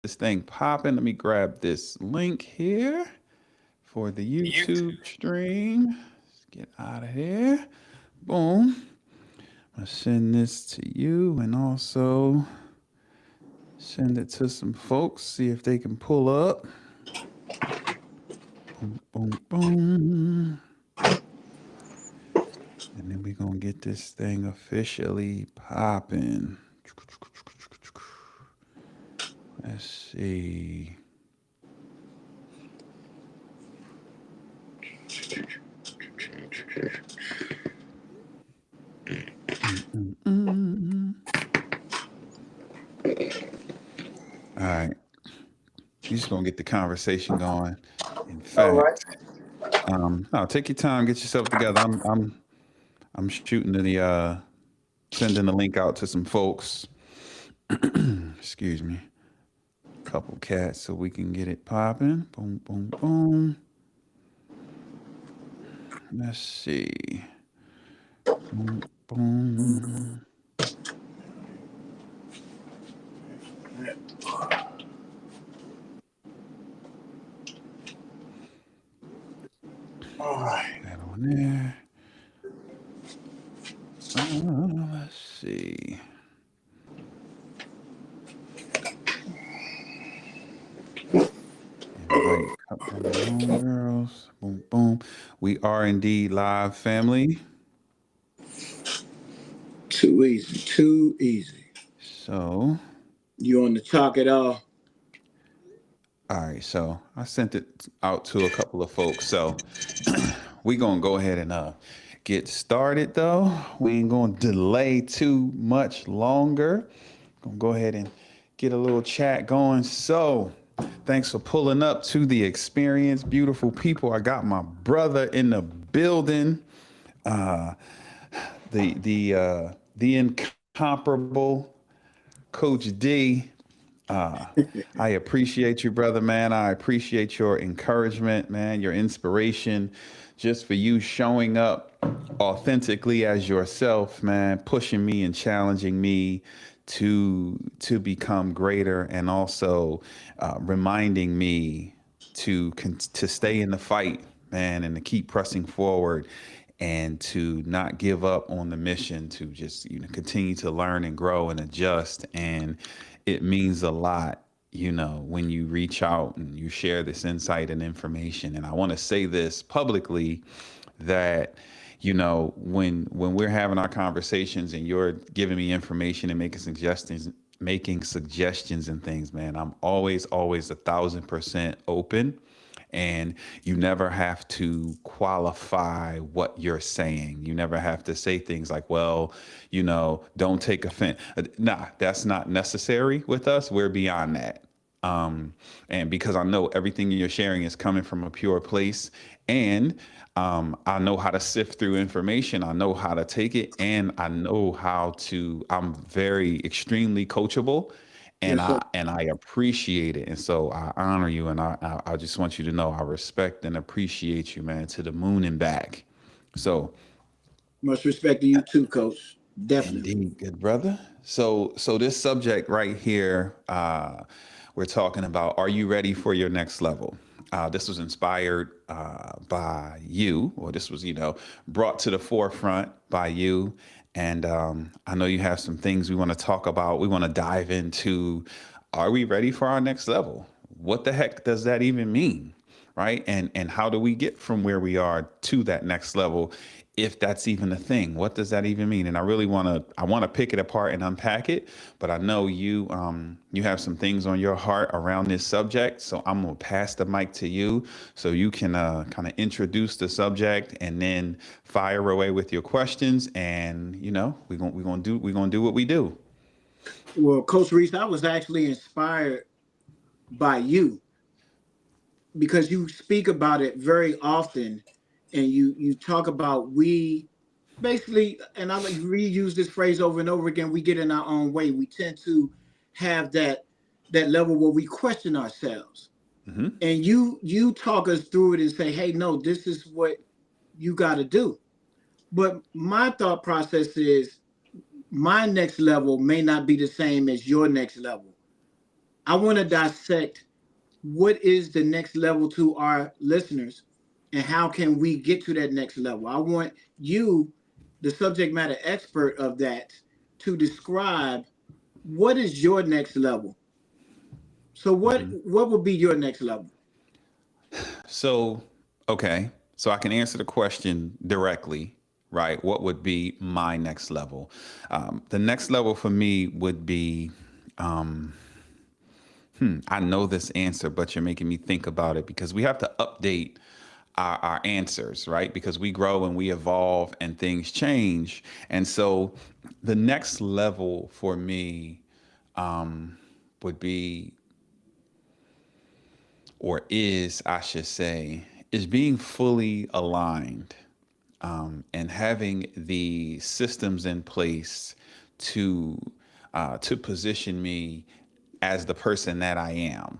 this thing popping. Let me grab this link here for the YouTube stream. Let's get out of here. Boom. I'm gonna send this to you and also send it to some folks. See if they can pull up. Boom, boom, boom. And then we're gonna get this thing officially popping. Let's see. Mm-mm. All right. You're just gonna get the conversation going. In All right. fact, no, take your time, get yourself together. I'm shooting the sending the link out to some folks. Excuse me. Couple cats so we can get it popping. Boom, boom, boom. Let's see. Boom, boom. All right. That on there. Let's see. Invite a couple of my homegirls. Boom, boom. We are indeed live, family. Too easy. Too easy. So, You on the chalk it all? all right. So I sent it out to a couple of folks. So we gonna go ahead and get started. Though we ain't gonna delay too much longer. Gonna go ahead and get a little chat going. So, thanks for pulling up to the experience, beautiful people. I got my brother in the building. Uh, the incomparable Coach D. Uh, I appreciate you, brother, man. I appreciate your encouragement, man, your inspiration, just for you showing up authentically as yourself, man, pushing me and challenging me to become greater, and also reminding me to stay in the fight, man, and to keep pressing forward and to not give up on the mission, to just continue to learn and grow and adjust. And it means a lot, when you reach out and you share this insight and information. And I want to say this publicly, that when we're having our conversations and you're giving me information and making suggestions and things, man, I'm always 1,000% open. And you never have to qualify what you're saying. You never have to say things like, well, don't take offense. Nah, that's not necessary with us. We're beyond that. And because I know everything you're sharing is coming from a pure place, and I know how to sift through information, I know how to take it, and I know I'm very extremely coachable, and Yes, sir. I appreciate it. And so I honor you, and I just want you to know I respect and appreciate you, man, to the moon and back. So, Much respect to you too, Coach. Definitely. indeed, good brother. So this subject right here, we're talking about: are you ready for your next level? This was inspired by you, or this was, brought to the forefront by you. And I know you have some things we want to talk about. We want to dive into: are we ready for our next level? What the heck does that even mean? Right? And how do we get from where we are to that next level, if that's even a thing? What does that even mean? And I want to pick it apart and unpack it, but I know you have some things on your heart around this subject, so I'm gonna pass the mic to you so you can kind of introduce the subject, and then fire away with your questions. And we're gonna do what we do. Well, Coach Reese, I was actually inspired by you because you speak about it very often, and you talk about we basically, and I like reuse this phrase over and over again. We get in our own way. We tend to have that level where we question ourselves, Hmm. and you talk us through it and say, "Hey, no, this is what you got to do." But my thought process is my next level may not be the same as your next level. I want to dissect what is the next level to our listeners and how can we get to that next level. I want you, the subject matter expert of that, to describe what is your next level. So what would be your next level? So, okay. So I can answer the question directly, right? What would be my next level? The next level for me would be, I know this answer, but you're making me think about it because we have to update our answers, right? Because we grow and we evolve and things change. And so the next level for me would be, or is, I should say, is being fully aligned and having the systems in place to position me as the person that I am.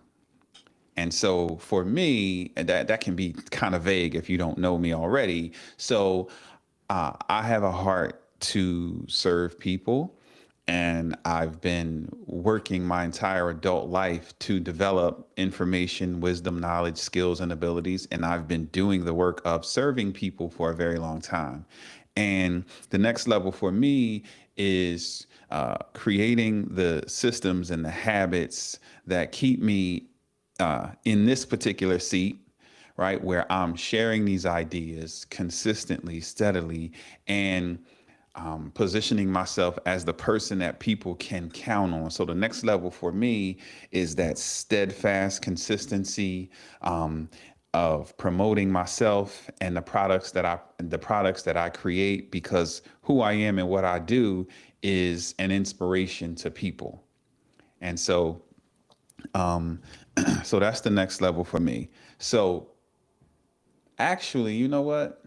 And so for me, that can be kind of vague if you don't know me already. So I have a heart to serve people. And I've been working my entire adult life to develop information, wisdom, knowledge, skills, and abilities. And I've been doing the work of serving people for a very long time. And the next level for me is creating the systems and the habits that keep me in this particular seat, right, where I'm sharing these ideas consistently, steadily, and positioning myself as the person that people can count on. So the next level for me is that steadfast consistency of promoting myself and the products that I create, because who I am and what I do is an inspiration to people. And so so that's the next level for me. So actually, you know what?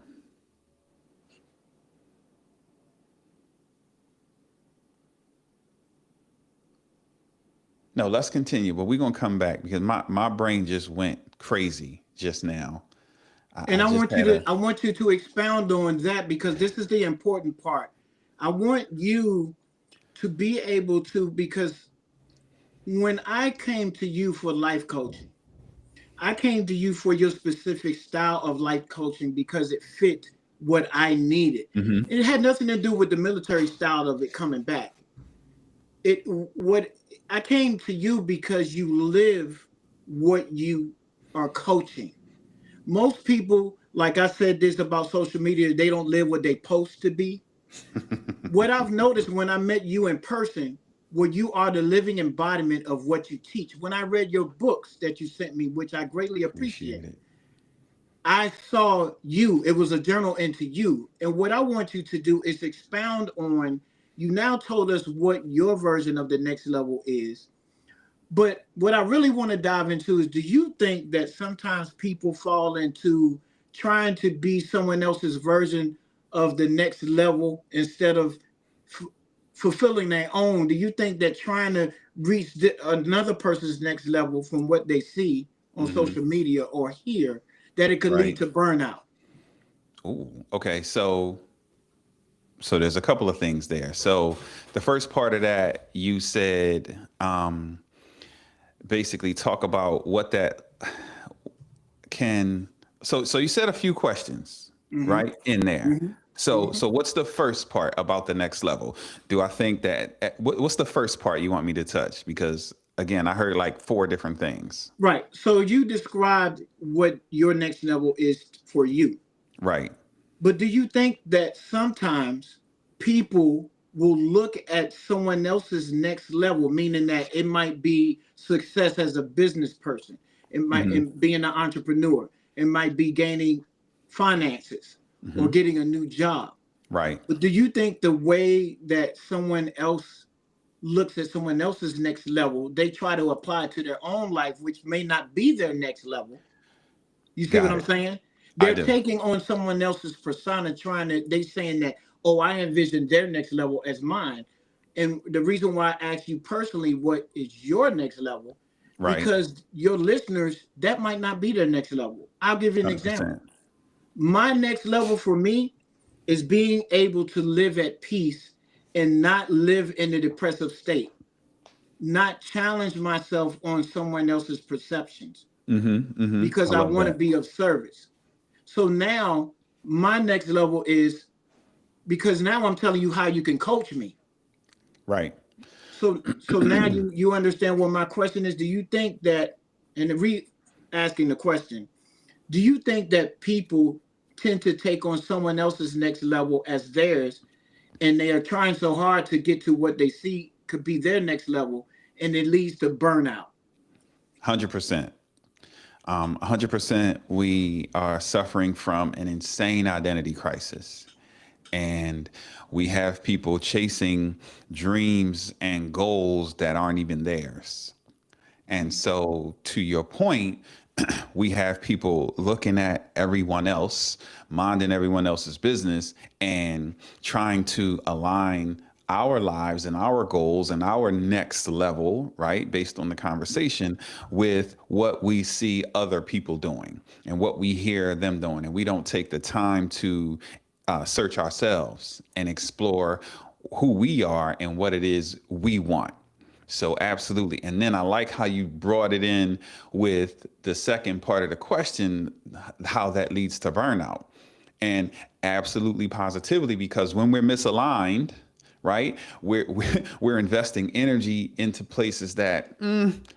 No, let's continue, but we're gonna come back because my brain just went crazy just now. I And I just want you had to a I want you to expound on that because this is the important part. I want you to be able to, because when I came to you for life coaching, I came to you for your specific style of life coaching because it fit what I needed. hmm It had nothing to do with the military style of it coming back. It what I came to you because you live what you are coaching. Most people, like I said this about social media, they don't live what they post to be. What I've noticed when I met you in person, where you are the living embodiment of what you teach. When I read your books that you sent me, which I greatly appreciate appreciate, it. I saw you. It was a journal into you. And what I want you to do is expound on, you now told us what your version of the next level is. But what I really want to dive into is, do you think that sometimes people fall into trying to be someone else's version of the next level instead of f- fulfilling their own? Do you think that trying to reach another person's next level from what they see on hmm social media or hear, that it could lead Right. to burnout? Ooh, okay. So there's a couple of things there. So the first part of that, you said basically talk about what that can. So you said a few questions Hmm. right in there. Hmm. So what's the first part about the next level? Do I think that what's the first part you want me to touch? Because again, I heard like four different things. Right. So you described what your next level is for you. Right. But do you think that sometimes people will look at someone else's next level, meaning that it might be success as a business person, it might hmm in being an entrepreneur, it might be gaining finances or hmm getting a new job. Right. But do you think the way that someone else looks at someone else's next level, they try to apply it to their own life, which may not be their next level? You see what Got I'm it. saying? I They're do. taking on someone else's persona, trying to, they saying that, oh, I envision their next level as mine. And the reason why I ask you personally, what is your next level? Right. Because your listeners, that might not be their next level. I'll give you an example. 100%. My next level for me is being able to live at peace and not live in a depressive state. not challenge myself on someone else's perceptions I because I love want to that. be of service. So now my next level is because now I'm telling you how you can coach me. Right. So now you understand what my question is. Do you think that, and asking the question, do you think that people tend to take on someone else's next level as theirs, and they are trying so hard to get to what they see could be their next level, and it leads to burnout? 100%. 100%. We are suffering from an insane identity crisis. And we have people chasing dreams and goals that aren't even theirs. And so, to your point, we have people looking at everyone else, minding everyone else's business, and trying to align our lives and our goals and our next level, right, based on the conversation, with what we see other people doing and what we hear them doing. And we don't take the time to search ourselves and explore who we are and what it is we want. So absolutely. And then I like how you brought it in with the second part of the question, how that leads to burnout. And absolutely positively, because when we're misaligned, right, we're investing energy into places that,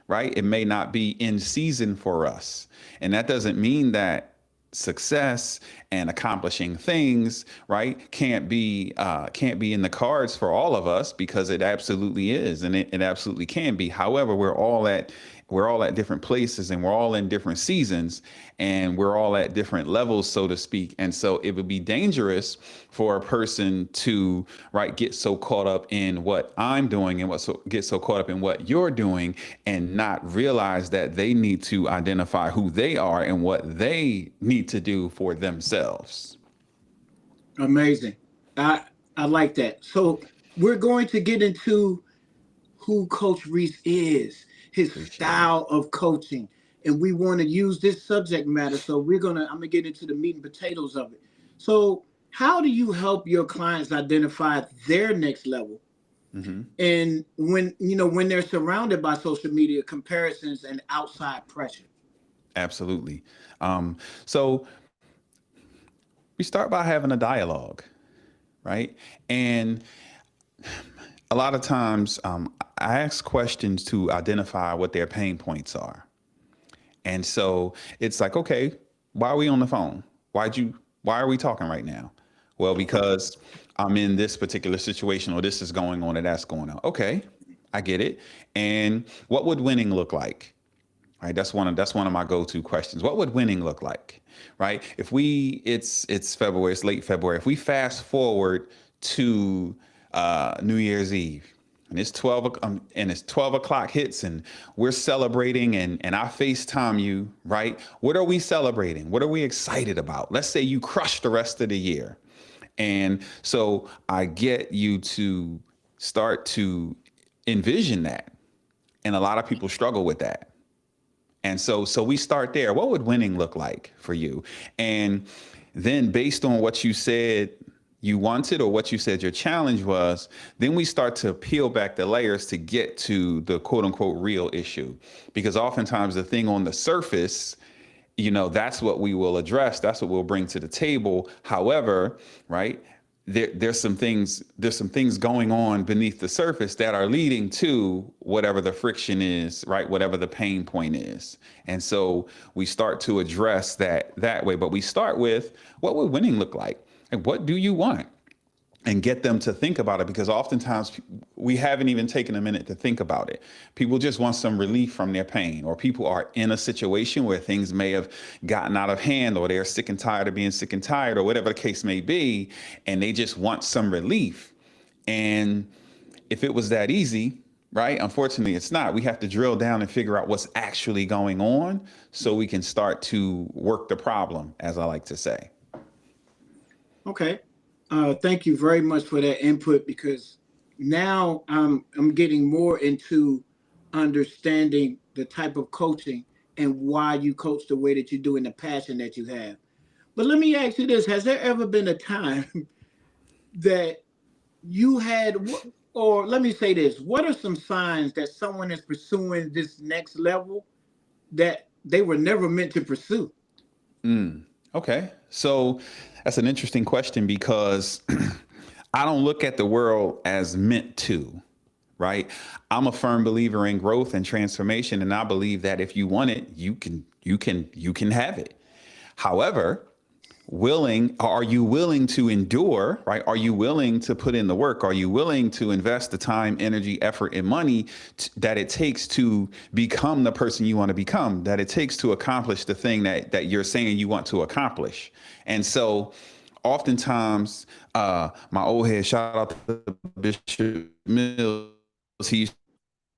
right, it may not be in season for us. And that doesn't mean that success and accomplishing things, right, can't be in the cards for all of us, because it absolutely is, and it absolutely can be. However, we're all at different places, and we're all in different seasons, and we're all at different levels, so to speak. And so it would be dangerous for a person to, right, get so caught up in what I'm doing and get so caught up in what you're doing, and not realize that they need to identify who they are and what they need to do for themselves. Amazing. I like that. So we're going to get into who Coach Reese is, his Appreciate it. style of coaching, and we want to use this subject matter. So I'm gonna get into the meat and potatoes of it. So how do you help your clients identify their next level? And when they're surrounded by social media comparisons and outside pressure. Absolutely. So we start by having a dialogue, right? And a lot of times, I ask questions to identify what their pain points are. And so it's like, okay, why are we on the phone? Why are we talking right now? Well, because I'm in this particular situation, or this is going on, or that's going on. Okay, I get it. And what would winning look like? Right. That's one of my go-to questions. What would winning look like? Right. If it's February, it's late February. If we fast forward to New Year's Eve, and it's 12 o'clock hits, and we're celebrating, and I FaceTime you, right? What are we celebrating? What are we excited about? Let's say you crush the rest of the year. And so I get you to start to envision that. And a lot of people struggle with that. And so we start there. What would winning look like for you? And then, based on what you said you wanted, or what you said your challenge was, then we start to peel back the layers to get to the quote unquote real issue. Because oftentimes the thing on the surface, that's what we will address. That's what we'll bring to the table. However, right, there's some things going on beneath the surface that are leading to whatever the friction is, right? Whatever the pain point is. And so we start to address that way. But we start with, what would winning look like? And what do you want? And get them to think about it, because oftentimes we haven't even taken a minute to think about it. People just want some relief from their pain, or people are in a situation where things may have gotten out of hand, or they're sick and tired of being sick and tired, or whatever the case may be, and they just want some relief. And if it was that easy, right? Unfortunately, it's not. We have to drill down and figure out what's actually going on, so we can start to work the problem, as I like to say. Okay. Thank you very much for that input, because now I'm getting more into understanding the type of coaching and why you coach the way that you do and the passion that you have. But let me ask you this: has there ever been a time that you had? or let me say this, what are some signs that someone is pursuing this next level that they were never meant to pursue? Okay. So that's an interesting question because I don't look at the world as meant to, right? I'm a firm believer in growth and transformation, and I believe that if you want it, you can have it. However, are you willing to endure, right? Are you willing to put in the work? Are you willing to invest the time, energy, effort, and money that it takes to become the person you want to become, that it takes to accomplish the thing that you're saying you want to accomplish? And so oftentimes, my old head, shout out to Bishop Mills, he used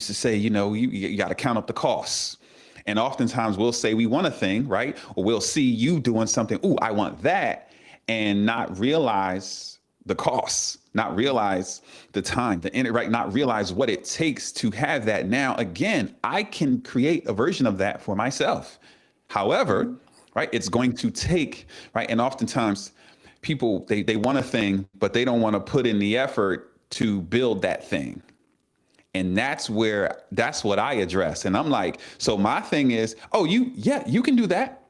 to say, you got to count up the costs. And oftentimes we'll say we want a thing, right? Or we'll see you doing something. Ooh, I want that. And not realize the costs, not realize the time, right? Not realize what it takes to have that. Now, again, I can create a version of that for myself. However, right, it's going to take, right? And oftentimes people, they want a thing, but they don't want to put in the effort to build that thing. And that's what I address. And I'm like, so my thing is, oh, you can do that.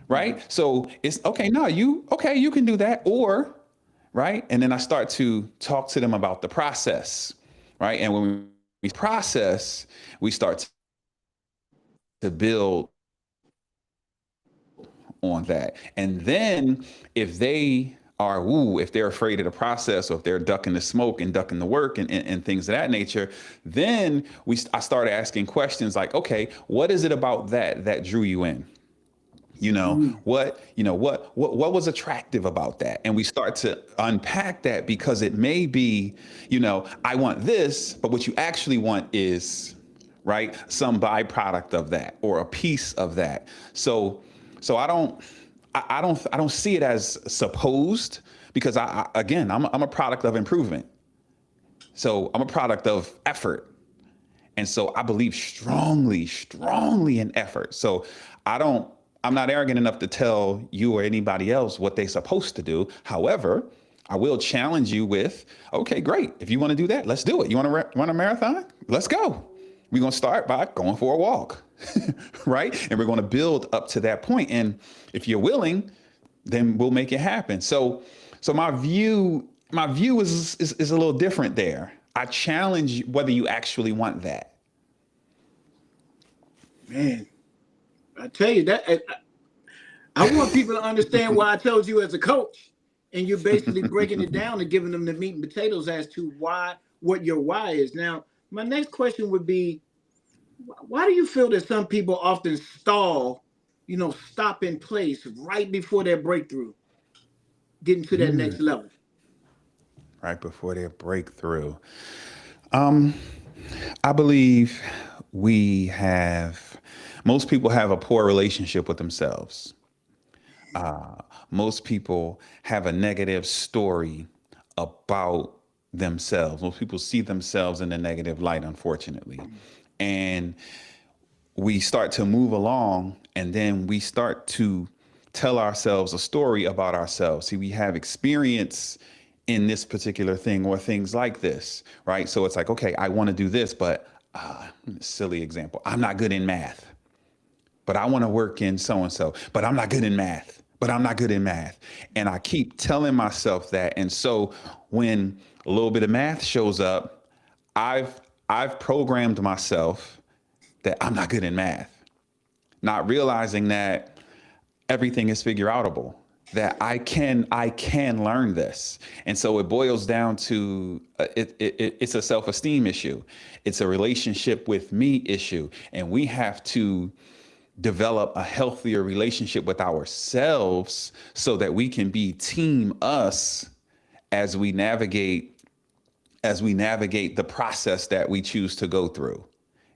Right. So it's okay. No, you can do that. Or, right. And then I start to talk to them about the process. Right. And when we process, we start to build on that. And then if they're afraid of the process, or if they're ducking the smoke and ducking the work and things of that nature, then I started asking questions like, okay, what is it about that drew you in? What was attractive about that? And we start to unpack that, because it may be, I want this, but what you actually want is, right, some byproduct of that or a piece of that. So I don't see it as supposed, because I'm a product of improvement. So I'm a product of effort. And so I believe strongly, strongly in effort. So I'm not arrogant enough to tell you or anybody else what they're supposed to do. However, I will challenge you with, okay, great. If you want to do that, let's do it. You want to run a marathon? Let's go. We're going to start by going for a walk, right? And we're going to build up to that point. And if you're willing, then we'll make it happen. So my view is a little different there. I challenge whether you actually want that. Man, I tell you that I want people to understand why I told you as a coach, and you're basically breaking it down and giving them the meat and potatoes as to what your why is. Now, my next question would be, why do you feel that some people often stall, stop in place right before their breakthrough, getting to that next level? Right before their breakthrough. I believe most people have a poor relationship with themselves. Most people have a negative story about themselves. Most people see themselves in a negative light, unfortunately. And we start to move along, and then we start to tell ourselves a story about ourselves. See, we have experience in this particular thing or things like this, right? So it's like, okay, I want to do this, but silly example, I'm not good in math, but I want to work in so-and-so, but I'm not good in math, but I'm not good in math. And I keep telling myself that. And so when a little bit of math shows up, I've programmed myself that I'm not good in math, not realizing that everything is figure outable, that I can learn this. And so it boils down to it's a self-esteem issue. It's a relationship with me issue. And we have to develop a healthier relationship with ourselves so that we can be team us as we navigate the process that we choose to go through.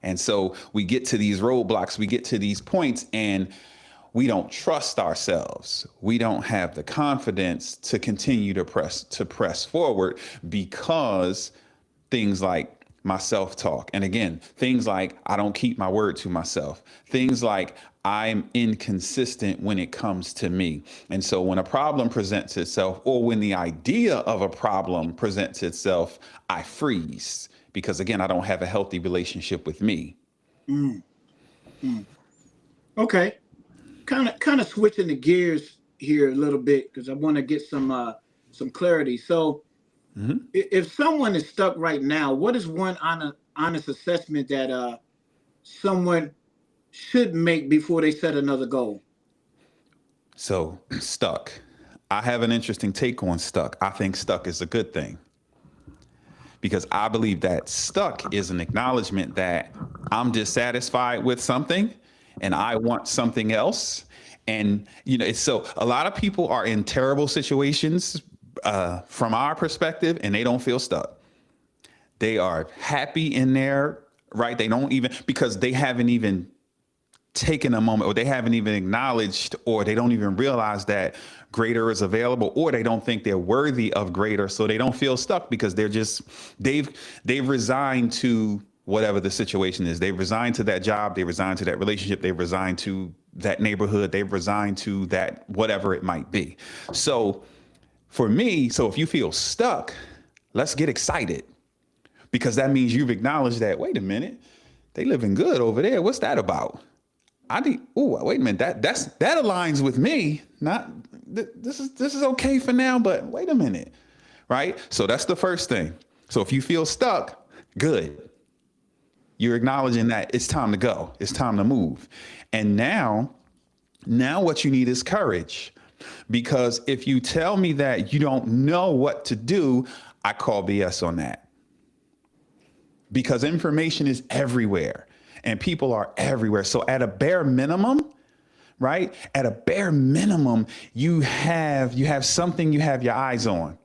And so we get to these roadblocks, we get to these points, and we don't trust ourselves. We don't have the confidence to continue to press forward, because things like my self-talk. And again, things like I don't keep my word to myself. Things like I'm inconsistent when it comes to me. And so when a problem presents itself, or when the idea of a problem presents itself, I freeze because again, I don't have a healthy relationship with me. Mm, mm. Okay. Kind of switching the gears here a little bit because I want to get some clarity. So if someone is stuck right now, what is one honest assessment that someone should make before they set another goal? So stuck. I have an interesting take on stuck. I think stuck is a good thing because I believe that stuck is an acknowledgement that I'm dissatisfied with something and I want something else. And, you know, it's so a lot of people are in terrible situations from our perspective and they don't feel stuck. They are happy in there, right? They don't even, because they haven't even taken a moment, or they haven't even acknowledged, or they don't even realize that greater is available, or they don't think they're worthy of greater. So they don't feel stuck because they've resigned to whatever the situation is. They've resigned to that job. They resigned to that relationship. They've resigned to that neighborhood. They've resigned to that, whatever it might be. So for me, so if you feel stuck, let's get excited because that means you've acknowledged that, wait a minute, they living good over there. What's that about? Wait a minute, that aligns with me. Not this is okay for now, but wait a minute, right? So that's the first thing. So if you feel stuck, good. You're acknowledging that it's time to go. It's time to move. And now what you need is courage. Because if you tell me that you don't know what to do, I call BS on that. Because information is everywhere. And people are everywhere. So at a bare minimum, right? At a bare minimum, you have something you have your eyes on.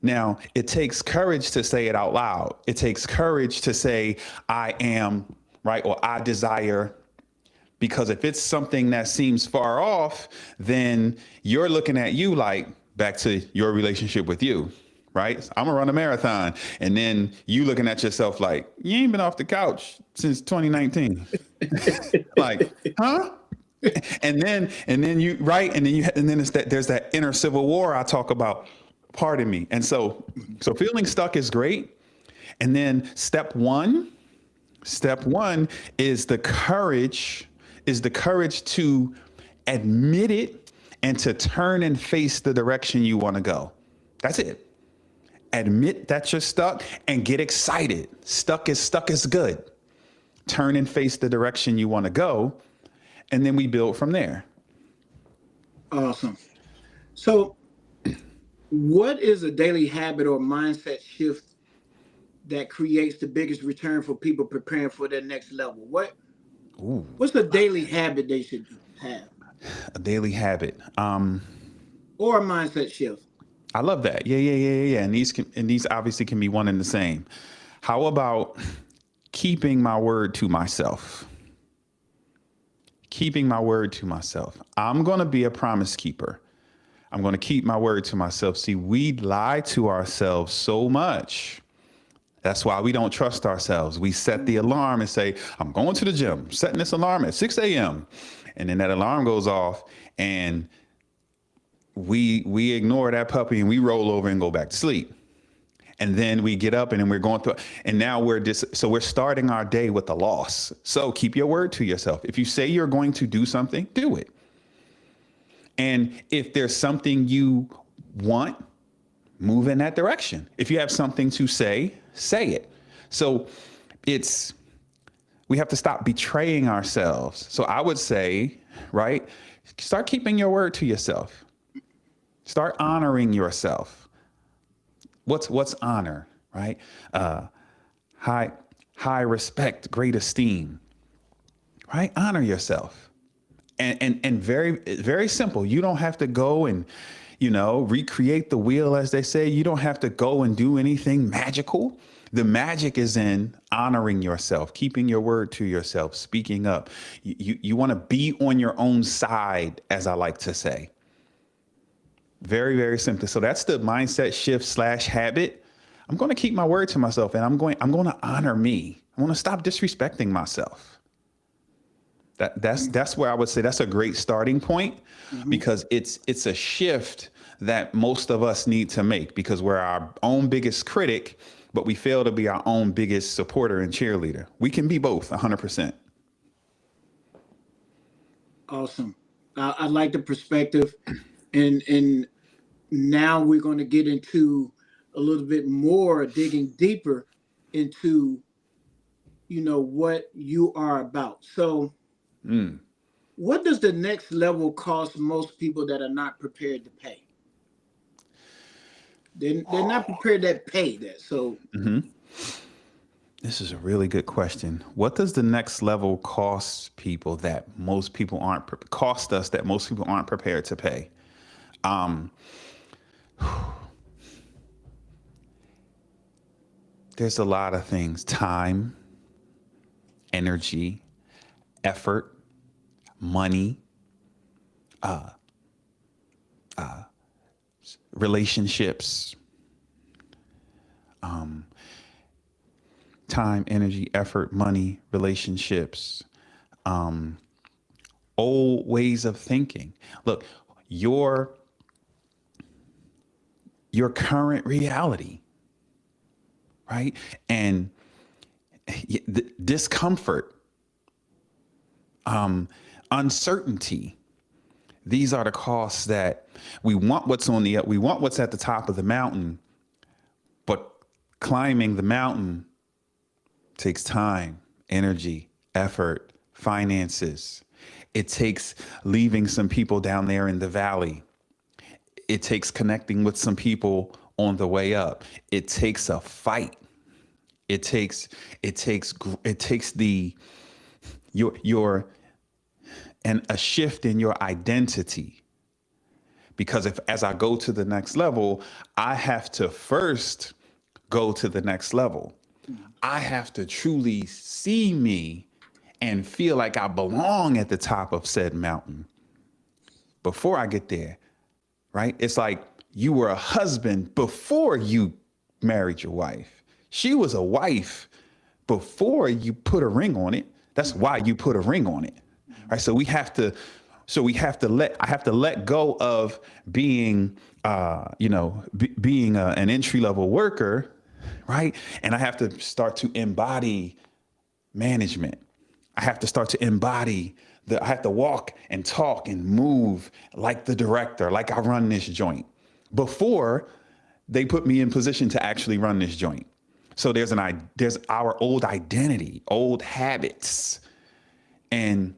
Now, it takes courage to say it out loud. It takes courage to say, I am, right? Or I desire. Because if it's something that seems far off, then you're looking at you like back to your relationship with you. Right? I'm gonna run a marathon. And then you looking at yourself like, you ain't been off the couch since 2019. Like, huh? And then you, right? And then there's that inner civil war I talk about, pardon me. And so feeling stuck is great. And then step one is the courage to admit it and to turn and face the direction you want to go. That's it. Admit that you're stuck and get excited. Stuck is good. Turn and face the direction you want to go. And then we build from there. Awesome. So what is a daily habit or mindset shift that creates the biggest return for people preparing for their next level? What's the daily habit they should have? A daily habit. Or a mindset shift. I love that. Yeah. And these obviously can be one and the same. How about keeping my word to myself? Keeping my word to myself. I'm going to be a promise keeper. I'm going to keep my word to myself. See, we lie to ourselves so much. That's why we don't trust ourselves. We set the alarm and say, I'm going to the gym, setting this alarm at 6 a.m. And then that alarm goes off and we ignore that puppy and we roll over and go back to sleep. And then we get up and then we're going through, and now so we're starting our day with a loss. So keep your word to yourself. If you say you're going to do something, do it. And if there's something you want, move in that direction. If you have something to say, say it. So we have to stop betraying ourselves. So I would say, right, start keeping your word to yourself. Start honoring yourself. What's honor, right? High respect, great esteem, right? Honor yourself. And very, very simple. You don't have to go and, recreate the wheel, as they say. You don't have to go and do anything magical. The magic is in honoring yourself, keeping your word to yourself, speaking up. You want to be on your own side, as I like to say. Very, very simply. So that's the mindset shift / habit. I'm going to keep my word to myself, and I'm going to honor me. I want to stop disrespecting myself. That's where I would say that's a great starting point, because it's a shift that most of us need to make, because we're our own biggest critic, but we fail to be our own biggest supporter and cheerleader. We can be both 100%. Awesome. I like the perspective, and now we're going to get into a little bit more, digging deeper into, what you are about. So, what does the next level cost most people that are not prepared to pay? They're not prepared to pay that. So, This is a really good question. What does the next level cost people that most people aren't prepared to pay? There's a lot of things: time, energy, effort, money, relationships. Time, energy, effort, money, relationships, old ways of thinking. Look, your current reality, right? And the discomfort, uncertainty. These are the costs that we want. We want what's at the top of the mountain, but climbing the mountain takes time, energy, effort, finances. It takes leaving some people down there in the valley. It takes connecting with some people on the way up. It takes a fight. It takes a shift in your identity. Because as I go to the next level, I have to first go to the next level. I have to truly see me and feel like I belong at the top of said mountain before I get there, right? It's like you were a husband before you married your wife. She was a wife before you put a ring on it. That's why you put a ring on it, right? So I have to let go of being, being an entry-level worker, right? And I have to start to embody management. I have to start to embody I have to walk and talk and move like the director, like I run this joint before they put me in position to actually run this joint. So there's our old identity, old habits. And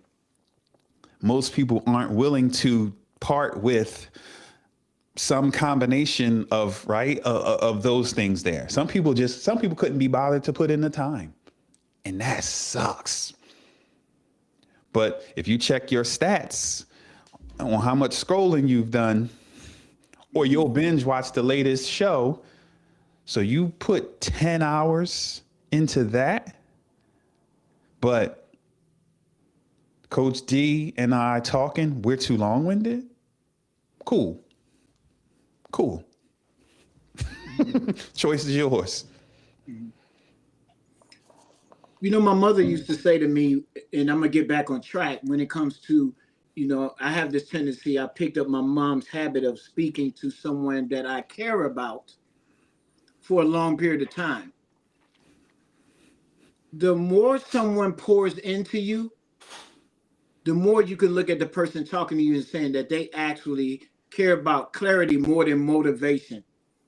most people aren't willing to part with some combination of of those things there. Some people couldn't be bothered to put in the time, and that sucks. But if you check your stats on how much scrolling you've done, or you'll binge watch the latest show, so you put 10 hours into that, but Coach D and I talking, we're too long-winded? Cool. Choice is yours. My mother used to say to me, and I'm going to get back on track when it comes to, I have this tendency, I picked up my mom's habit of speaking to someone that I care about for a long period of time. The more someone pours into you, the more you can look at the person talking to you and saying that they actually care about clarity more than motivation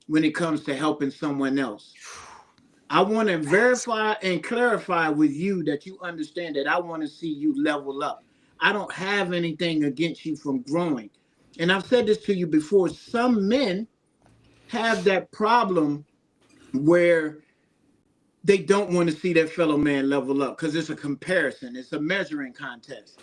when it comes to helping someone else. I want to verify and clarify with you that you understand that I want to see you level up. I don't have anything against you from growing. And I've said this to you before. Some men have that problem where they don't want to see their fellow man level up because it's a comparison. It's a measuring contest,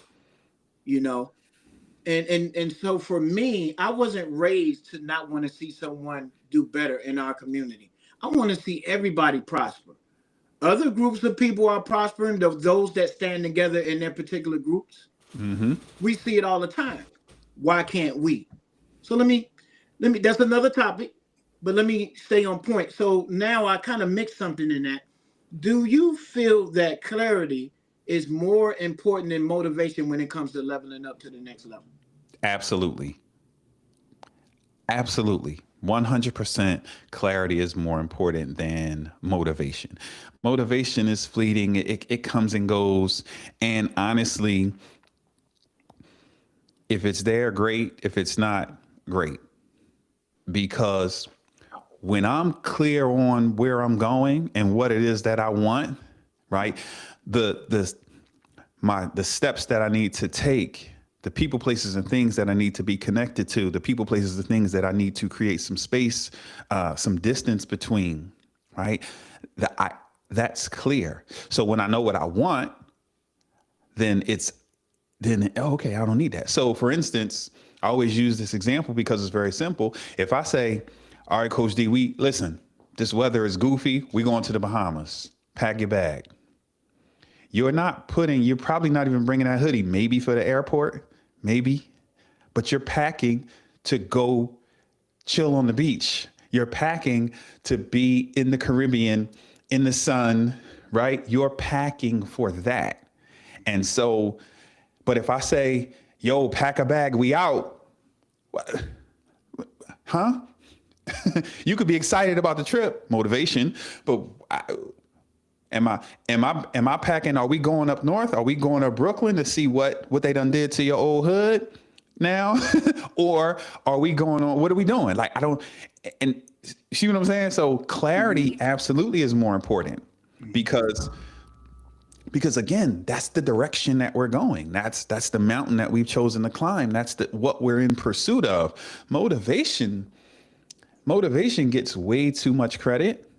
And so for me, I wasn't raised to not want to see someone do better in our community. I want to see everybody prosper. Other groups of people are prospering, those that stand together in their particular groups. We see it all the time. Why can't we? So let me, that's another topic. but let me stay on point. So now I kind of mixed something in that. Do you feel that clarity is more important than motivation when it comes to leveling up to the next level? Absolutely. Absolutely. 100% clarity is more important than motivation. Motivation is fleeting. It comes and goes. And honestly, if it's there, great. If it's not, great. Because when I'm clear on where I'm going and what it is that I want, right? The steps that I need to take, the people, places, and things that I need to be connected to, the people, places, and things that I need to create some space, some distance between, right? That's clear. So when I know what I want, then okay, I don't need that. So for instance, I always use this example because it's very simple. If I say, all right, Coach D, listen, this weather is goofy. We going to the Bahamas. Pack your bag. You're probably not even bringing that hoodie, maybe for the airport, maybe, but you're packing to go chill on the beach. You're packing to be in the Caribbean, in the sun, right? You're packing for that. And so, but if I say, yo, pack a bag, we out, huh? You could be excited about the trip, motivation, but am I packing? Are we going up north? Are we going to Brooklyn to see what they done did to your old hood now? Or are we going on? What are we doing? Like, and see what I'm saying? So clarity absolutely is more important because again, that's the direction that we're going. That's the mountain that we've chosen to climb. That's what we're in pursuit of. Motivation gets way too much credit.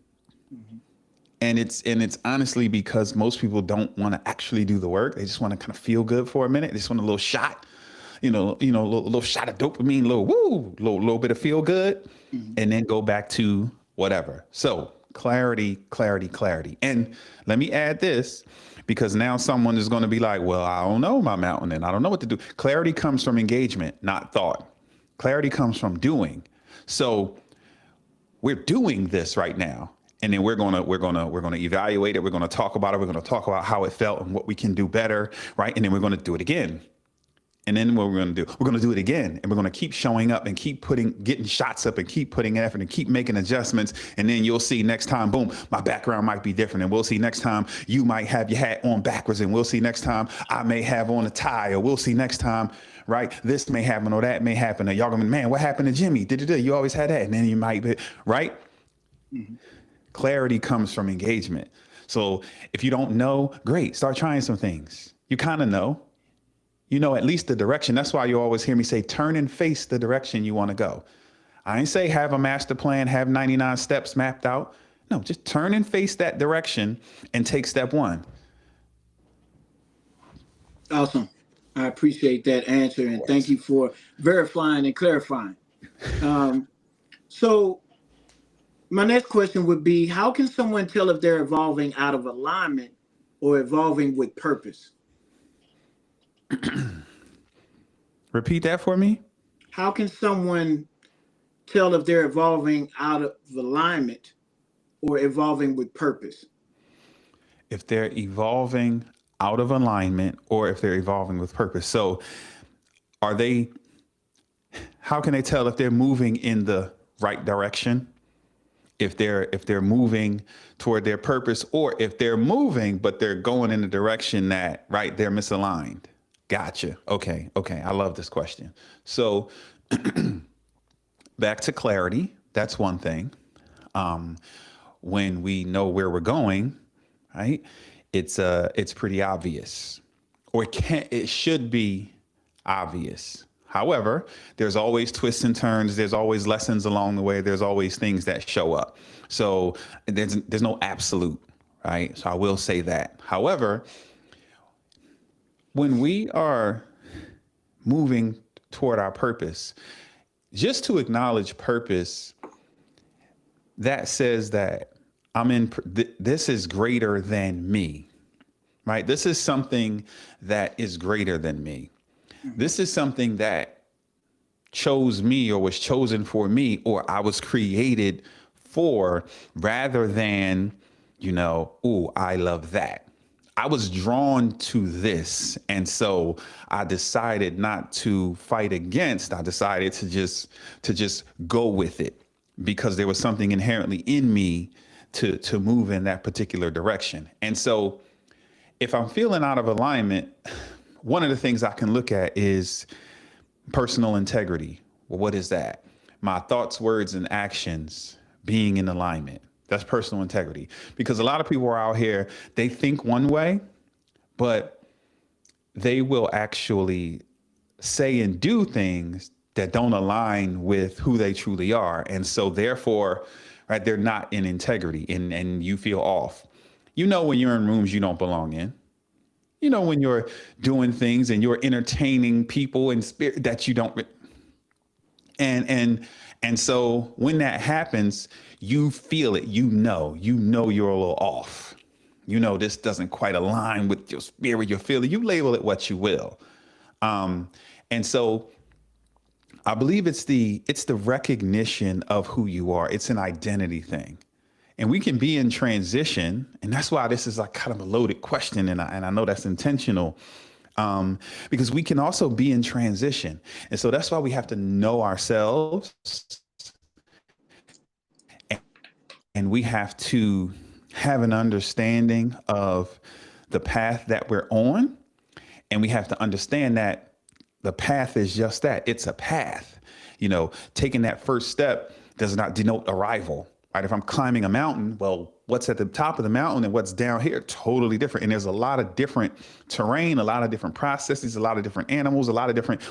And it's honestly because most people don't want to actually do the work. They just want to kind of feel good for a minute. They just want a little shot, a little shot of dopamine, little bit of feel good, and then go back to whatever. So clarity. And let me add this, because now someone is going to be like, well, I don't know my mountain and I don't know what to do. Clarity comes from engagement, not thought. Clarity comes from doing. So we're doing this right now. And then we're gonna evaluate it. We're gonna talk about it. We're gonna talk about how it felt and what we can do better, right? And then we're gonna do it again. And then what we're gonna do? We're gonna do it again, and we're gonna keep showing up and keep getting shots up and keep putting effort and keep making adjustments. And then you'll see next time, boom, my background might be different. And we'll see next time you might have your hat on backwards, and we'll see next time I may have on a tie, or we'll see next time, right? This may happen or that may happen. Or y'all gonna, man, what happened to Jimmy? You always had that, and then you might be right. Mm-hmm. Clarity comes from engagement. So if you don't know, great, start trying some things. You kind of know, at least the direction. That's why you always hear me say, turn and face the direction you want to go. I ain't say have a master plan, have 99 steps mapped out. No, just turn and face that direction and take step one. Awesome. I appreciate that answer. And thank you for verifying and clarifying. So my next question would be, how can someone tell if they're evolving out of alignment or evolving with purpose? Repeat that for me. How can someone tell if they're evolving out of alignment or evolving with purpose? If they're evolving out of alignment or if they're evolving with purpose. So how can they tell if they're moving in the right direction? If they're moving toward their purpose, or if they're moving, but they're going in the direction that, right, they're misaligned. Gotcha. Okay. I love this question. So back to clarity. That's one thing. When we know where we're going, right, it's pretty obvious, or it should be obvious. However, there's always twists and turns. There's always lessons along the way. There's always things that show up. So there's no absolute, right? So I will say that. However, when we are moving toward our purpose, just to acknowledge purpose, that says that this is greater than me, right? This is something that is greater than me. This is something that chose me or was chosen for me or I was created for, rather than, ooh, I love that. I was drawn to this. And so I decided not to fight against. I decided to just go with it because there was something inherently in me to move in that particular direction. And so if I'm feeling out of alignment, one of the things I can look at is personal integrity. Well, what is that? My thoughts, words, and actions being in alignment. That's personal integrity. Because a lot of people are out here, they think one way, but they will actually say and do things that don't align with who they truly are. And so therefore, right, they're not in integrity, and you feel off. When you're in rooms you don't belong in. When you're doing things and you're entertaining people in spirit that you don't. And so when that happens, you feel it, you're a little off. This doesn't quite align with your spirit, your feeling. You label it what you will. And so I believe it's the recognition of who you are. It's an identity thing. And we can be in transition. And that's why this is like kind of a loaded question. And I know that's intentional. Because we can also be in transition. And so that's why we have to know ourselves. And we have to have an understanding of the path that we're on. And we have to understand that the path is just that. It's a path. Taking that first step does not denote arrival. Right? If I'm climbing a mountain, well, what's at the top of the mountain and what's down here, totally different. And there's a lot of different terrain, a lot of different processes, a lot of different animals,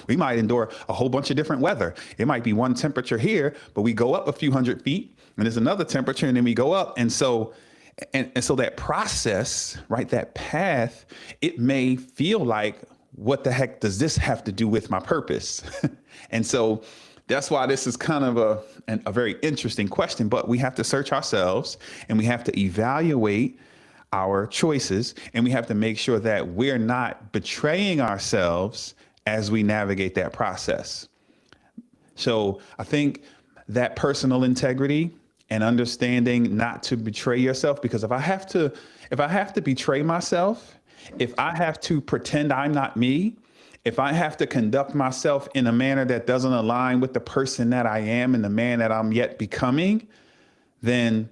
we might endure a whole bunch of different weather. It might be one temperature here, but we go up a few hundred feet and there's another temperature and then we go up. And so that process, right, that path, it may feel like, what the heck does this have to do with my purpose? And so that's why this is kind of a very interesting question, but we have to search ourselves and we have to evaluate our choices, and we have to make sure that we're not betraying ourselves as we navigate that process. So I think that personal integrity and understanding not to betray yourself, because if I have to betray myself, if I have to pretend I'm not me, if I have to conduct myself in a manner that doesn't align with the person that I am and the man that I'm yet becoming, then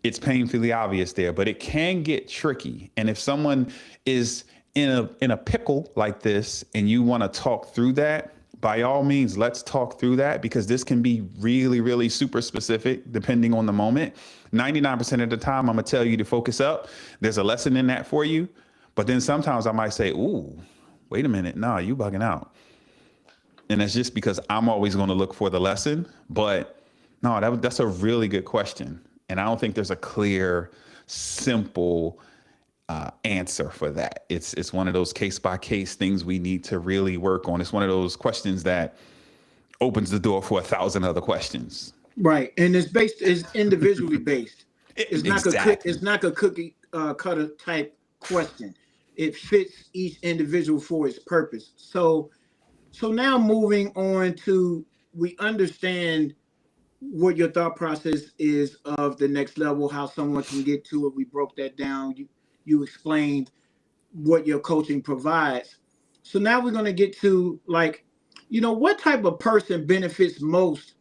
it's painfully obvious there. But it can get tricky. And if someone is in a pickle like this and you want to talk through that, by all means, let's talk through that, because this can be really, really super specific depending on the moment. 99% of the time, I'm going to tell you to focus up. There's a lesson in that for you. But then sometimes I might say, ooh, wait a minute. Nah, you bugging out. And that's just because I'm always going to look for the lesson. But no, that's a really good question. And I don't think there's a clear, simple answer for that. It's one of those case by case things we need to really work on. It's one of those questions that opens the door for 1,000 other questions. Right. And it's individually based. It's Exactly. not a cookie cutter type question. It fits each individual for its purpose. So now moving on to, we understand what your thought process is of the next level, how someone can get to it. We broke that down. You explained what your coaching provides. So now we're going to get to, like, what type of person benefits most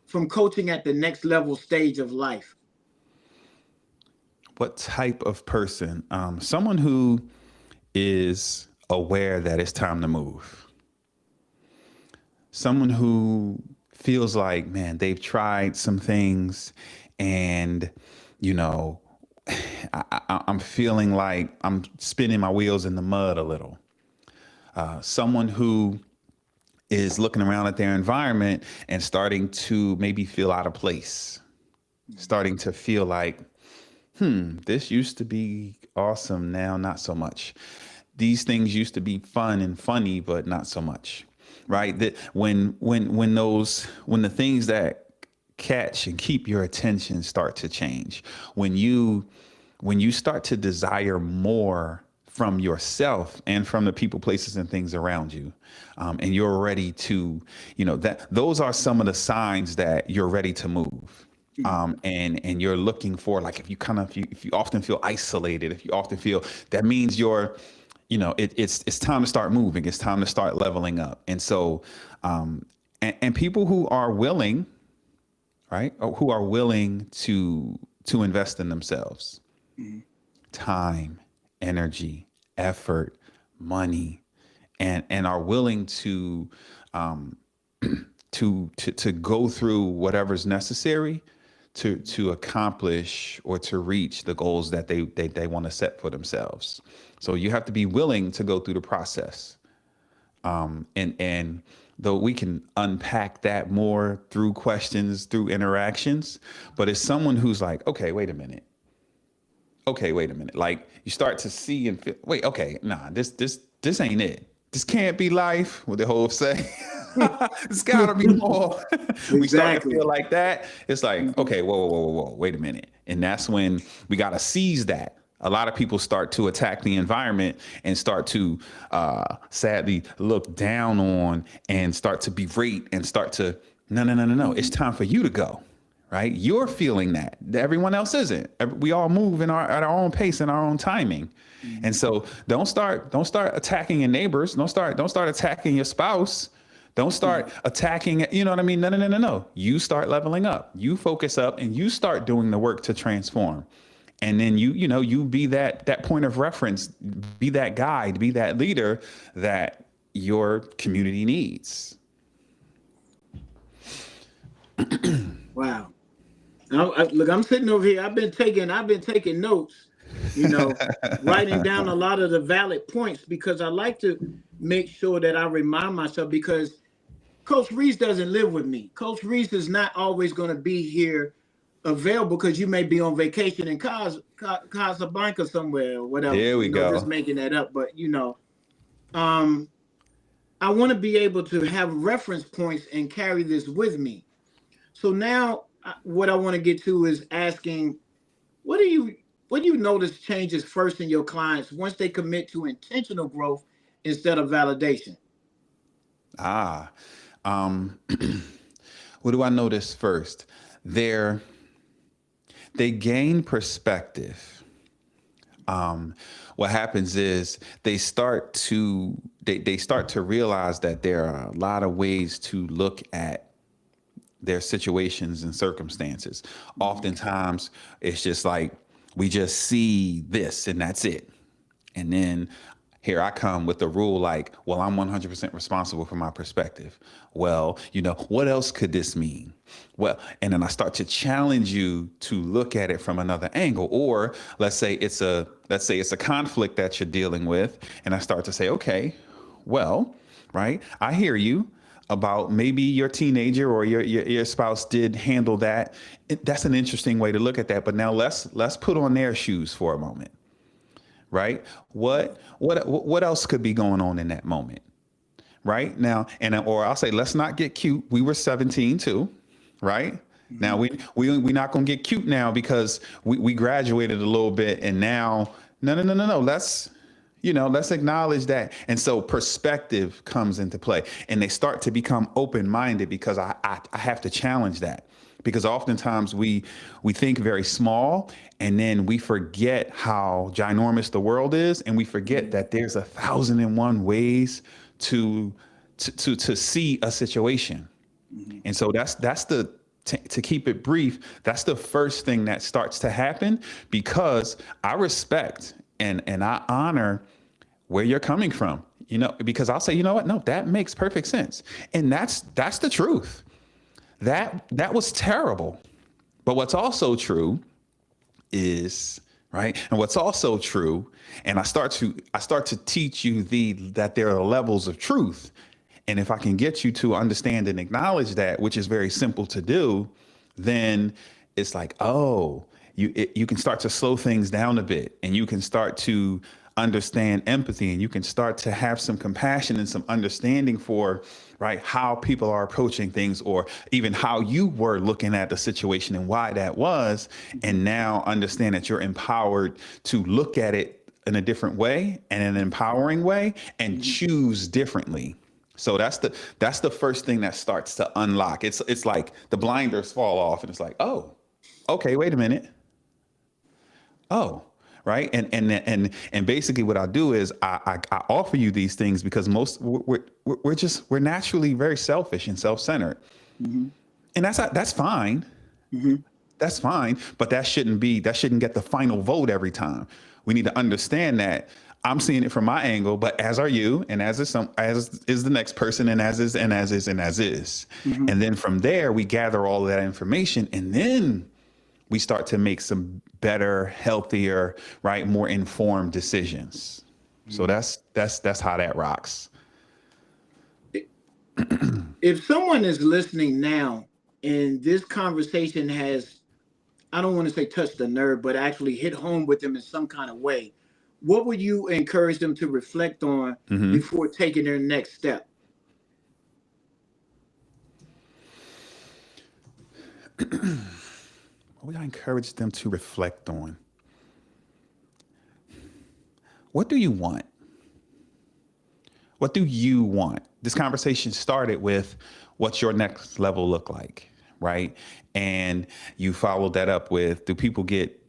from coaching at the next level stage of life? What type of person? Someone who is aware that it's time to move. Someone who feels like, man, they've tried some things and, I'm feeling like I'm spinning my wheels in the mud a little. Someone who is looking around at their environment and starting to maybe feel out of place, starting to feel like, this used to be awesome. Now, not so much. These things used to be fun and funny, but not so much. Right. That when the things that catch and keep your attention start to change, when you start to desire more from yourself and from the people, places, and things around you. And you're ready to, that those are some of the signs that you're ready to move. And you're looking for, like, if you often feel isolated, if you often feel, that means you're, it's time to start moving. It's time to start leveling up. And so, and people who are willing, right, or who are willing to invest in themselves, time, energy, effort, money, and are willing to to go through whatever's necessary to accomplish or to reach the goals that they want to set for themselves. So you have to be willing to go through the process. And though we can unpack that more through questions, through interactions, but it's someone who's like, okay, wait a minute. Like, you start to see and feel, wait, okay, nah, this ain't it. This can't be life, what the whole say. It's gotta be more. We start to feel like that. It's like, okay, whoa, wait a minute. And that's when we gotta seize that. A lot of people start to attack the environment and start to sadly look down on and start to berate and start to, no. It's time for you to go, right? You're feeling that. Everyone else isn't. We all move at our own pace and our own timing. And so don't start attacking your neighbors. Don't start attacking your spouse. Don't start attacking, you know what I mean? No. You start leveling up. You focus up and you start doing the work to transform. And then you be that point of reference, be that guide, be that leader that your community needs. Wow. Look, I'm sitting over here. I've been taking notes, writing down a lot of the valid points, because I like to make sure that I remind myself, because Coach Reese doesn't live with me. Coach Reese is not always going to be here available, because you may be on vacation in Casablanca somewhere or whatever. There we go. Just making that up. But, I want to be able to have reference points and carry this with me. So now what I want to get to is asking, what do you notice changes first in your clients once they commit to intentional growth instead of validation? What do I notice first? They gain perspective. What happens is they start to realize that there are a lot of ways to look at their situations and circumstances. Oftentimes it's just like, we just see this and that's it. And then here I come with the rule like, well, I'm 100% responsible for my perspective. Well, what else could this mean? Well, and then I start to challenge you to look at it from another angle. Or let's say it's a conflict that you're dealing with. And I start to say, okay, well, right, I hear you about maybe your teenager or your spouse did handle that. That's an interesting way to look at that. But now let's put on their shoes for a moment. Right? What else could be going on in that moment? Right? Now, or I'll say, let's not get cute. We were 17 too, right? Now we're not gonna get cute now because we graduated a little bit, and now no. Let's acknowledge that. And so perspective comes into play, and they start to become open-minded, because I have to challenge that. Because oftentimes we think very small, and then we forget how ginormous the world is, and we forget that there's 1,001 ways to see a situation. And so to keep it brief, that's the first thing that starts to happen, because I respect and I honor where you're coming from, because I'll say, you know what? No, that makes perfect sense. And that's the truth. That was terrible. But what's also true is, right? And what's also true, and I start to teach you that there are levels of truth. And if I can get you to understand and acknowledge that, which is very simple to do, then it's like, oh, you can start to slow things down a bit, and you can start to understand empathy, and you can start to have some compassion and some understanding for, right, how people are approaching things, or even how you were looking at the situation and why that was. And now understand that you're empowered to look at it in a different way and an empowering way and choose differently. So that's the first thing that starts to unlock. It's like the blinders fall off and it's like, oh, okay, wait a minute. Oh, right. And basically what I do is I offer you these things because we're naturally very selfish and self-centered. And that's fine. That's fine, but that shouldn't get the final vote every time. We need to understand that I'm seeing it from my angle, but as are you, and as is the next person, and as is. And then from there, we gather all of that information, and then we start to make some better, healthier, right, more informed decisions. So that's how that rocks. If someone is listening now and this conversation has, I don't want to say touch the nerve, but actually hit home with them in some kind of way, what would you encourage them to reflect on before taking their next step? What would I encourage them to reflect on? What do you want? What do you want? This conversation started with what's your next level look like, right? And you followed that up with, do people get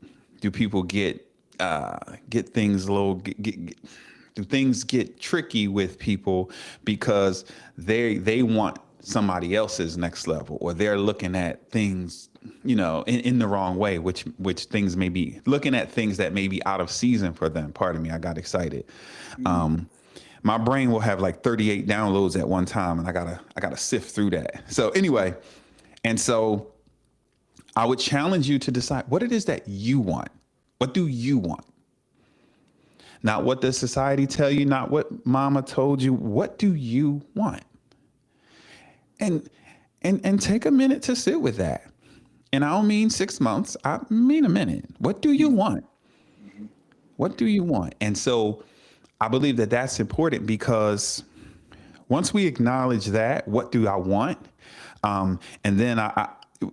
things a little, do things get tricky with people because they want somebody else's next level, or they're looking at things, in the wrong way, which things may be looking at things that may be out of season for them. Pardon me, I got excited. My brain will have like 38 downloads at one time, and I gotta sift through that. So anyway, and so I would challenge you to decide what it is that you want. What do you want? Not what does society tell you, not what mama told you. What do you want? And take a minute to sit with that. And I don't mean 6 months. I mean a minute. What do you want? What do you want? And so I believe that that's important, because once we acknowledge that, what do I want? And then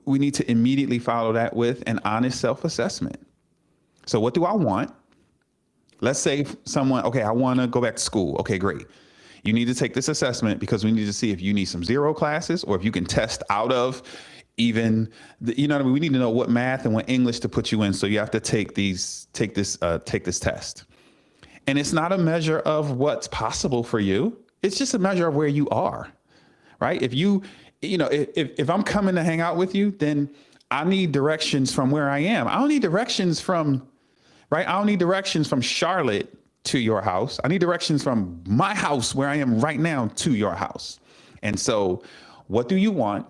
we need to immediately follow that with an honest self-assessment. So what do I want? Let's say someone, okay, I want to go back to school. Okay, great. You need to take this assessment because we need to see if you need some zero classes or if you can test out of even, what I mean? We need to know what math and what English to put you in. So you have to take this test. And it's not a measure of what's possible for you. It's just a measure of where you are, right? If I'm coming to hang out with you, then I need directions from where I am. I don't need directions from Charlotte to your house. I need directions from my house where I am right now to your house. And so what do you want?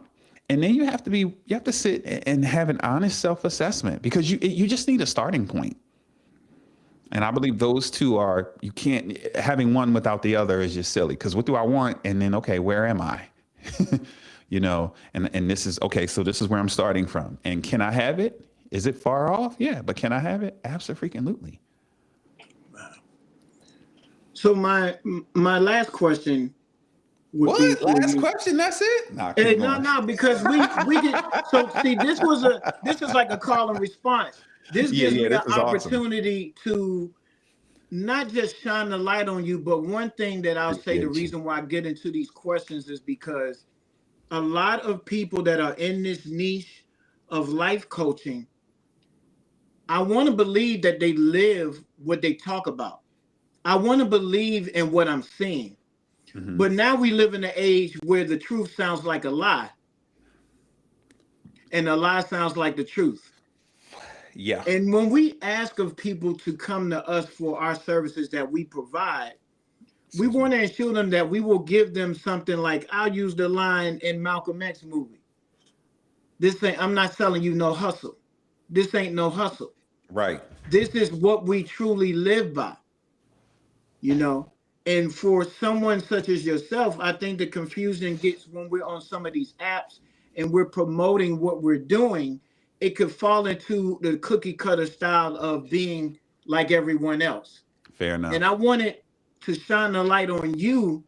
And then you have to sit and have an honest self-assessment, because you just need a starting point. And I believe those two you can't, having one without the other is just silly, because what do I want? And then, okay, where am I? And this is, okay, so this is where I'm starting from. And can I have it? Is it far off? Yeah, but can I have it? Absolutely. Wow. So my last question would be, last question? That's it? No, because we get, so see, this is like a call and response. This gives me the opportunity to not just shine the light on you, but one thing that I'll say, the reason why I get into these questions is because a lot of people that are in this niche of life coaching, I want to believe that they live what they talk about. I want to believe in what I'm seeing. But now we live in an age where the truth sounds like a lie, and a lie sounds like the truth. Yeah. And when we ask of people to come to us for our services that we provide, we want to ensure them that we will give them something like, I'll use the line in Malcolm X movie. I'm not selling you no hustle. This ain't no hustle. Right. This is what we truly live by, And for someone such as yourself, I think the confusion gets when we're on some of these apps and we're promoting what we're doing, it could fall into the cookie cutter style of being like everyone else. Fair enough. And I wanted to shine the light on you,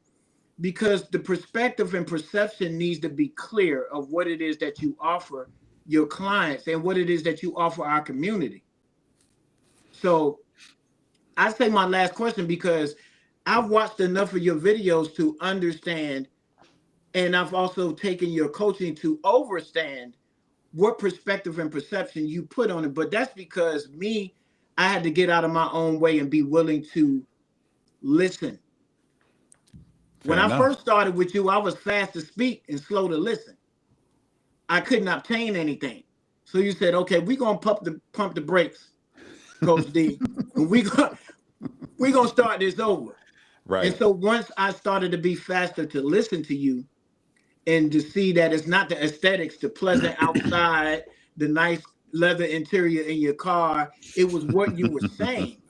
because the perspective and perception needs to be clear of what it is that you offer your clients and what it is that you offer our community. So I say my last question because I've watched enough of your videos to understand, and I've also taken your coaching to understand what perspective and perception you put on it. But that's because I had to get out of my own way and be willing to listen. Fair When I enough. first started with you, I was fast to speak and slow to listen. I couldn't obtain anything. So you said, okay, we're gonna pump the brakes, Coach D. And we're gonna start this over. And Right. so once I started to be faster to listen to you and to see that it's not the aesthetics, the pleasant outside, the nice leather interior in your car, it was what you were saying.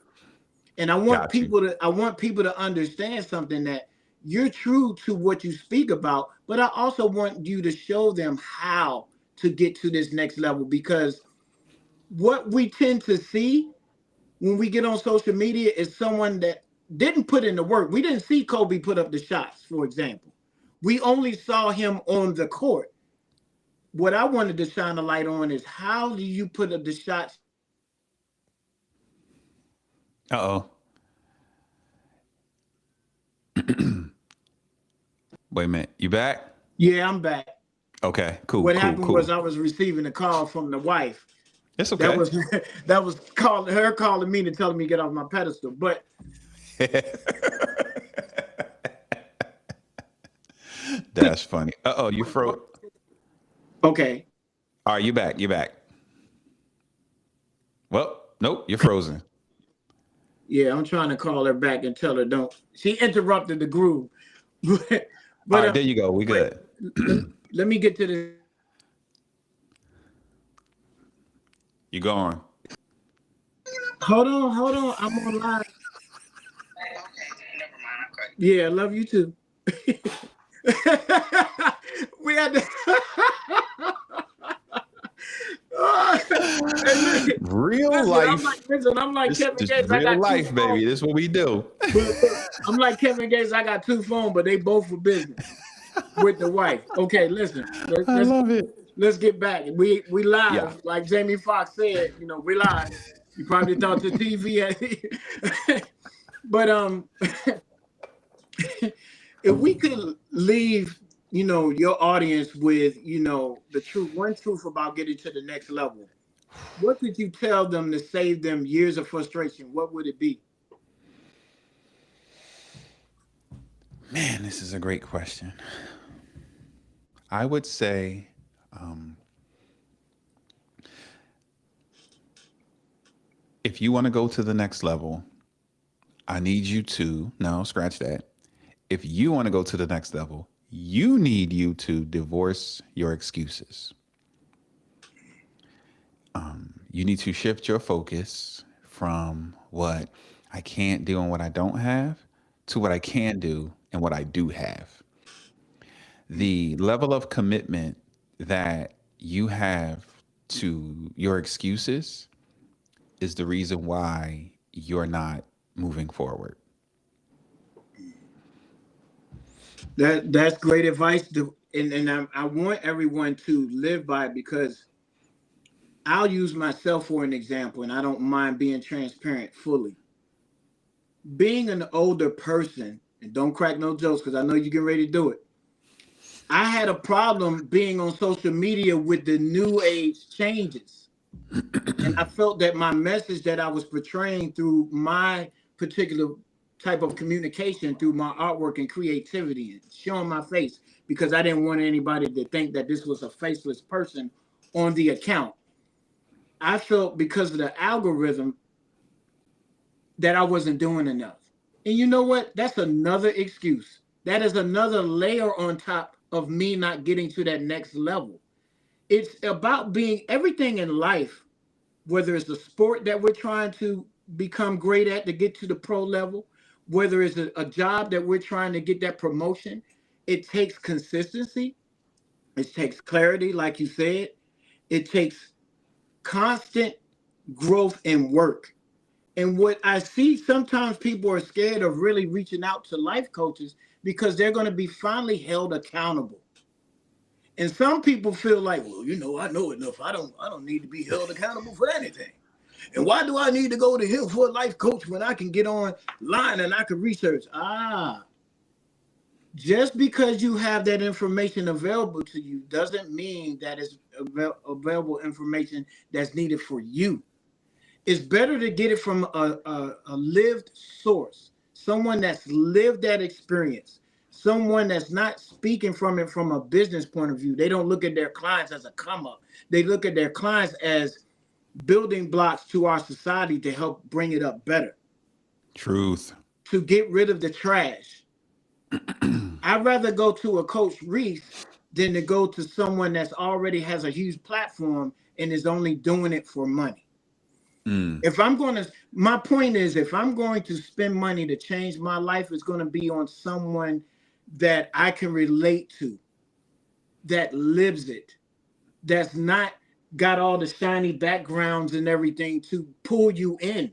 And I want Got you. people to understand something, that you're true to what you speak about, but I also want you to show them how to get to this next level, because what we tend to see when we get on social media is someone that didn't put in the work. We didn't see Kobe put up the shots, for example. We only saw him on the court. What I wanted to shine a light on is, how do you put up the shots? Uh-oh. Wait a minute. You back? Yeah, I'm back. Okay, cool, What cool, happened cool. was I was receiving a call from the wife. It's That okay. was that was calling me to tell me to get off my pedestal. But That's funny. Uh-oh, you froze. okay. All right, you back. You back. Well, nope, you're frozen. Yeah, I'm trying to call her back and tell her don't. She interrupted the groove. but All right, there you go. We good. let me get to the. You going. Hold on. I'm on live. Yeah, I love you too. We had to. Real life. I'm like Kevin This Gates. I real got life, two baby. phones. This is what we do. I'm like Kevin Gates. I got two phones, but they both for business with the wife. Okay, listen. I love it. Let's get back. We live, Yeah. like Jamie Foxx said. We live. You probably thought the TV but if we could leave, your audience with, the one truth about getting to the next level, what could you tell them to save them years of frustration? What would it be? Man, this is a great question. I would say, if you want to go to the next level, I need you to, no, scratch that. If you want to go to the next level, you need you to divorce your excuses. You need to shift your focus from what I can't do and what I don't have to what I can do and what I do have. The level of commitment that you have to your excuses is the reason why you're not moving forward. That's great advice. And I want everyone to live by it, because I'll use myself for an example, and I don't mind being transparent fully. Being an older person, and don't crack no jokes because I know you get ready to do it. I had a problem being on social media with the new age changes. And I felt that my message that I was portraying through my particular type of communication, through my artwork and creativity and showing my face, because I didn't want anybody to think that this was a faceless person on the account. I felt, because of the algorithm, that I wasn't doing enough. And you know what? That's another excuse. That is another layer on top of me not getting to that next level. It's about being everything in life, whether it's a sport that we're trying to become great at to get to the pro level, whether it's a job that we're trying to get that promotion. It takes consistency. It takes clarity, like you said. It takes constant growth and work. And what I see, sometimes people are scared of really reaching out to life coaches because they're going to be finally held accountable. And some people feel like, well, I know enough. I don't need to be held accountable for anything. And why do I need to go to him for a life coach when I can get online and I can research? Just because you have that information available to you doesn't mean that it's available information that's needed for you. It's better to get it from a lived source, someone that's lived that experience, someone that's not speaking from it from a business point of view. They don't look at their clients as a come up. They look at their clients as building blocks to our society to help bring it up better. Truth. To get rid of the trash. I'd rather go to a Coach Reese than to go to someone that's already has a huge platform and is only doing it for money. My point is, if I'm going to spend money to change my life, it's going to be on someone that I can relate to, that lives it, that's not got all the shiny backgrounds and everything to pull you in.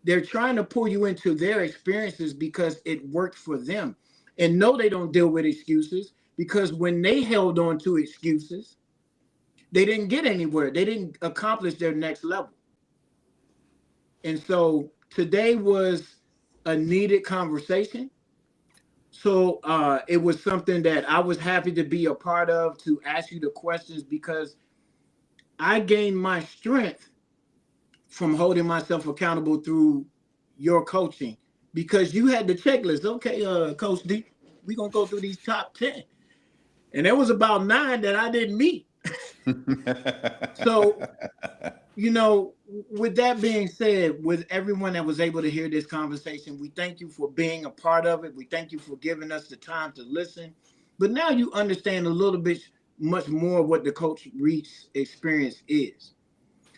They're trying to pull you into their experiences because it worked for them. And no, they don't deal with excuses, because when they held on to excuses, they didn't get anywhere. They didn't accomplish their next level. And so today was a needed conversation. So it was something that I was happy to be a part of, to ask you the questions, because I gained my strength from holding myself accountable through your coaching, because you had the checklist. Okay, Coach D, we're going to go through these top 10. And there was about 9 that I didn't meet. So, with that being said, with everyone that was able to hear this conversation, we thank you for being a part of it. We thank you for giving us the time to listen. But now you understand a little bit much more what the Coach Reese experience is.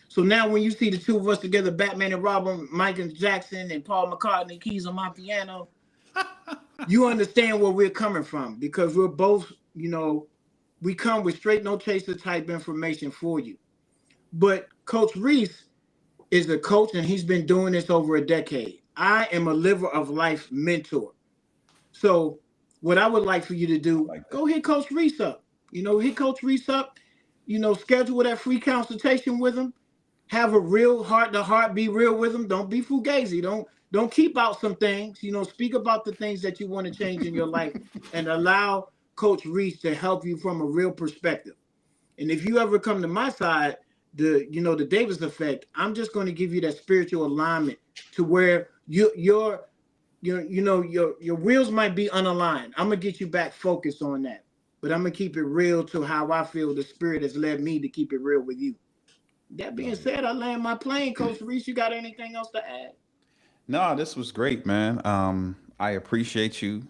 So now when you see the two of us together, Batman and Robin, Michael Jackson and Paul McCartney, keys on my piano, you understand where we're coming from, because we're both, we come with straight no chaser type information for you. But Coach Reese is a coach, and he's been doing this over a decade. I am a liver of life mentor. So what I would like for you to do, go hit Coach Reese up. Hit Coach Reese up, schedule that free consultation with him. Have a real heart-to-heart, be real with him. Don't be fugazi. Don't keep out some things. Speak about the things that you want to change in your life, and allow Coach Reese to help you from a real perspective. And if you ever come to my side, the Davis effect, I'm just going to give you that spiritual alignment to where your wheels might be unaligned. I'm gonna get you back focused on that, but I'm gonna keep it real to how I feel the Spirit has led me to keep it real with you. That being said, I land my plane. Coach Reese, you got anything else to add? No, this was great, man. I appreciate you,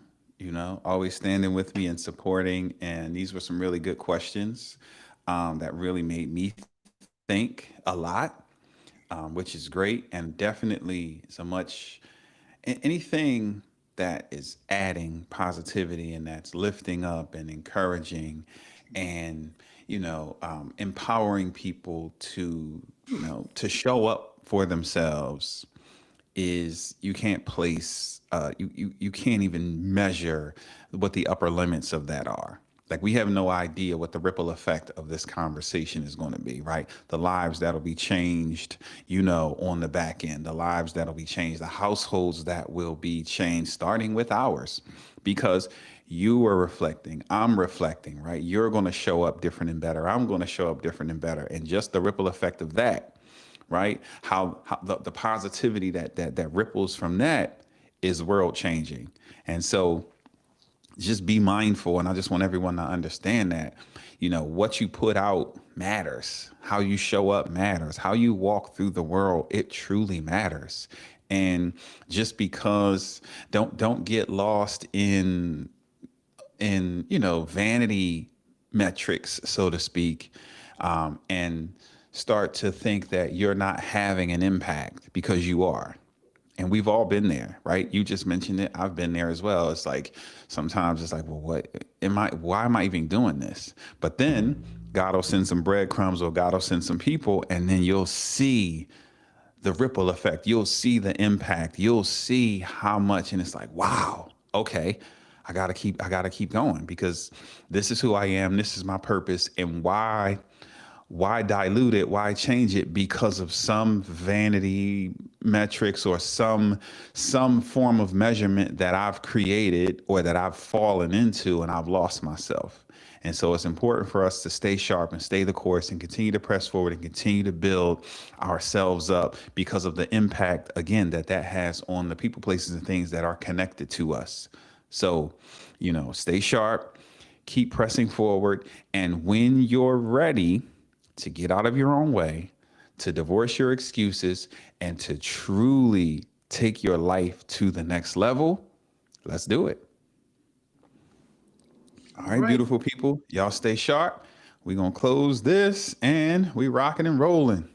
always standing with me and supporting. And these were some really good questions that really made me think a lot, which is great. And definitely anything that is adding positivity and that's lifting up and encouraging and, empowering people to, to show up for themselves, is you can't place you can't even measure what the upper limits of that are. Like, we have no idea what the ripple effect of this conversation is going to be, right? The lives that'll be changed, on the back end, the lives that'll be changed, the households that will be changed, starting with ours, because you are reflecting, I'm reflecting, right? You're going to show up different and better. I'm going to show up different and better. And just the ripple effect of that, right? How the positivity that ripples from that is world changing. And so just be mindful. And I just want everyone to understand that, what you put out matters. How you show up matters. How you walk through the world, it truly matters. And just because don't get lost in vanity metrics, so to speak, and start to think that you're not having an impact, because you are. And we've all been there, right? You just mentioned it. I've been there as well. It's like, sometimes it's like, well, why am I even doing this? But then God will send some breadcrumbs, or God will send some people, and then you'll see the ripple effect. You'll see the impact. You'll see how much, and it's like, wow, okay, I gotta keep going, because this is who I am. This is my purpose. And why Why dilute it? Why change it because of some vanity metrics or some form of measurement that I've created or that I've fallen into and I've lost myself? And so it's important for us to stay sharp and stay the course and continue to press forward and continue to build ourselves up because of the impact, again, that has on the people, places, and things that are connected to us. So, stay sharp, keep pressing forward. And when you're ready to get out of your own way, to divorce your excuses, and to truly take your life to the next level, let's do it. All right, beautiful people. Y'all stay sharp. We're going to close this and we rocking and rolling.